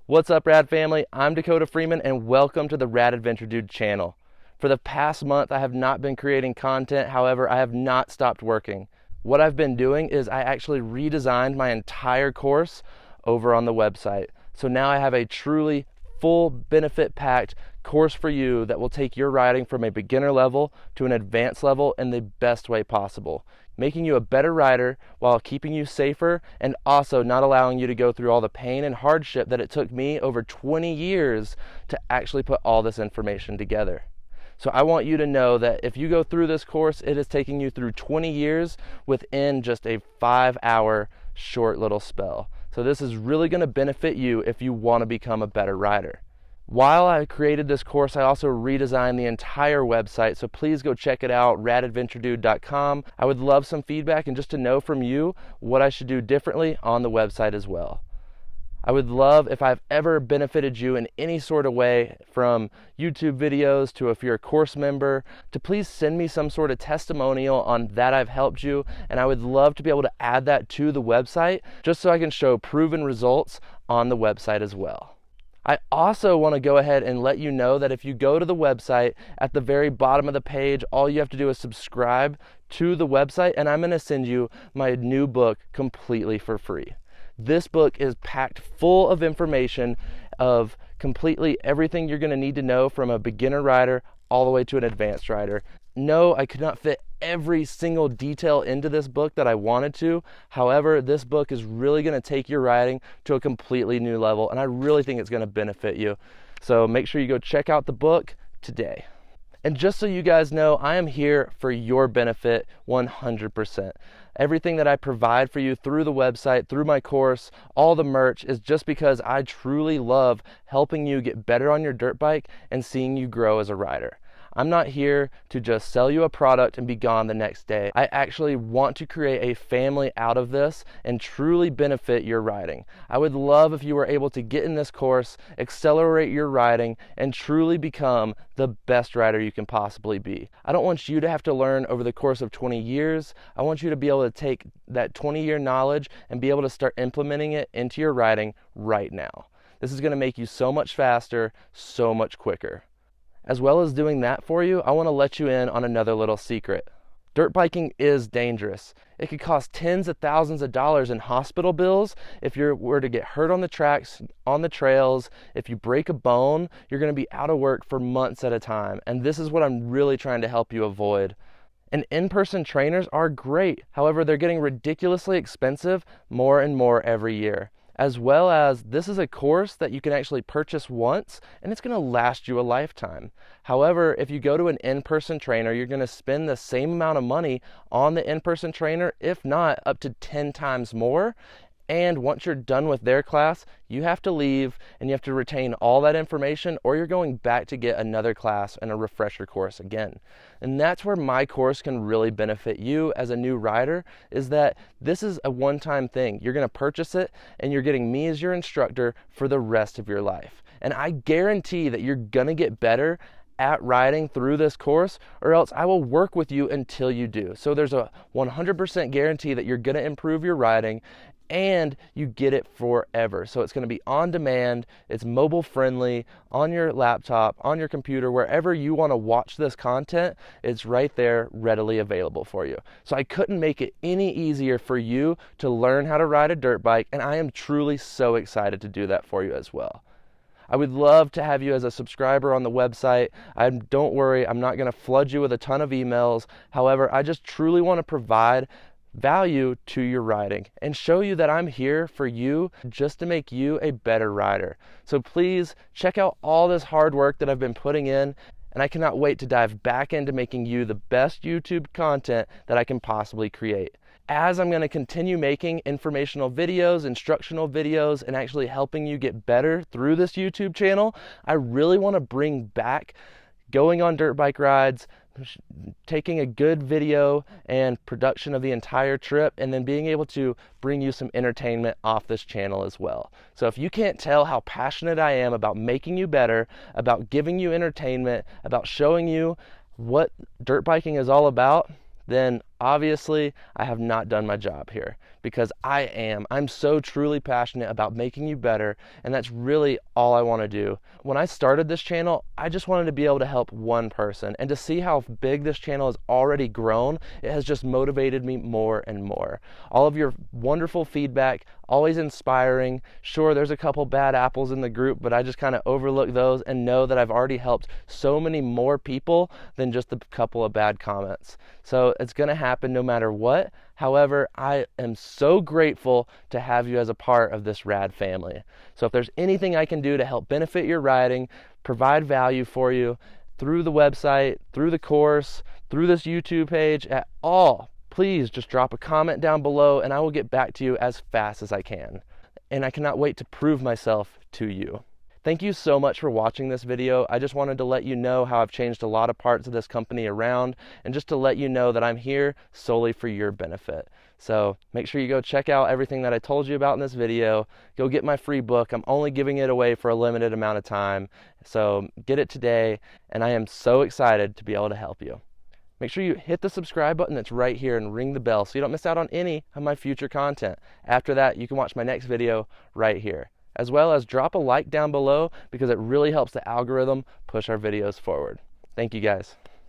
What's up, Rad family? I'm Dakota Freeman and welcome to the Rad Adventure Dude channel. For the past month, I have not been creating content. However, I have not stopped working. What I've been doing is I actually redesigned my entire course over on the website. So now I have a truly full benefit-packed course for you that will take your riding from a beginner level to an advanced level in the best way possible, making you a better rider while keeping you safer and also not allowing you to go through all the pain and hardship that it took me over 20 years to actually put all this information together. So I want you to know that if you go through this course, it is taking you through 20 years within just a 5-hour short little spell. So this is really going to benefit you if you want to become a better rider. While I created this course, I also redesigned the entire website, so please go check it out, radadventuredude.com. I would love some feedback and just to know from you what I should do differently on the website as well. I would love if I've ever benefited you in any sort of way, from YouTube videos to if you're a course member, to please send me some sort of testimonial on that I've helped you, and I would love to be able to add that to the website just so I can show proven results on the website as well. I also want to go ahead and let you know that if you go to the website, at the very bottom of the page, all you have to do is subscribe to the website, and I'm going to send you my new book completely for free. This book is packed full of information of completely everything you're going to need to know from a beginner rider all the way to an advanced rider. No, I could not fit every single detail into this book that I wanted to. However, this book is really going to take your riding to a completely new level, and I really think it's going to benefit you. So make sure you go check out the book today. And just so you guys know, I am here for your benefit 100%. Everything that I provide for you through the website, through my course, all the merch is just because I truly love helping you get better on your dirt bike and seeing you grow as a rider. I'm not here to just sell you a product and be gone the next day. I actually want to create a family out of this and truly benefit your riding. I would love if you were able to get in this course, accelerate your riding, and truly become the best rider you can possibly be. I don't want you to have to learn over the course of 20 years. I want you to be able to take that 20-year knowledge and be able to start implementing it into your riding right now. This is going to make you so much faster, so much quicker. As well as doing that for you, I want to let you in on another little secret. Dirt biking is dangerous. It could cost tens of thousands of dollars in hospital bills if you were to get hurt on the tracks, on the trails. If you break a bone, you're going to be out of work for months at a time. And this is what I'm really trying to help you avoid. And in-person trainers are great. However, they're getting ridiculously expensive more and more every year. As well as, this is a course that you can actually purchase once and it's going to last you a lifetime. However, if you go to an in-person trainer, you're going to spend the same amount of money on the in-person trainer, if not up to 10 times more. And once you're done with their class, you have to leave and you have to retain all that information, or you're going back to get another class and a refresher course again. And that's where my course can really benefit you as a new rider, is that this is a one-time thing. You're going to purchase it and you're getting me as your instructor for the rest of your life. And I guarantee that you're going to get better at riding through this course, or else I will work with you until you do. So there's a 100% guarantee that you're going to improve your riding and you get it forever. So it's going to be on demand, it's mobile friendly, on your laptop, on your computer, wherever you want to watch this content, it's right there readily available for you. So I couldn't make it any easier for you to learn how to ride a dirt bike, and I am truly so excited to do that for you as well. I would love to have you as a subscriber on the website. Don't worry, I'm not going to flood you with a ton of emails. However, I just truly want to provide value to your riding and show you that I'm here for you just to make you a better rider. So please check out all this hard work that I've been putting in, and I cannot wait to dive back into making you the best YouTube content that I can possibly create. As I'm going to continue making informational videos, instructional videos, and actually helping you get better through this YouTube channel, I really want to bring back going on dirt bike rides, taking a good video and production of the entire trip, and then being able to bring you some entertainment off this channel as well. So if you can't tell how passionate I am about making you better, about giving you entertainment, about showing you what dirt biking is all about, then Obviously, I have not done my job here because I'm so truly passionate about making you better, and that's really all I want to do. When I started this channel, I just wanted to be able to help one person, and to see how big this channel has already grown, it has just motivated me more and more. All of your wonderful feedback, always inspiring. Sure, there's a couple bad apples in the group, but I just kind of overlook those and know that I've already helped so many more people than just a couple of bad comments. So it's going to happen no matter what. However, I am so grateful to have you as a part of this Rad family. So if there's anything I can do to help benefit your riding, provide value for you through the website, through the course, through this YouTube page, at all, please just drop a comment down below and I will get back to you as fast as I can. And I cannot wait to prove myself to you. Thank you so much for watching this video. I just wanted to let you know how I've changed a lot of parts of this company around, and just to let you know that I'm here solely for your benefit. So make sure you go check out everything that I told you about in this video. Go get my free book. I'm only giving it away for a limited amount of time. So get it today, and I am so excited to be able to help you. Make sure you hit the subscribe button that's right here and ring the bell so you don't miss out on any of my future content. After that, you can watch my next video right here, as well as drop a like down below because it really helps the algorithm push our videos forward. Thank you guys.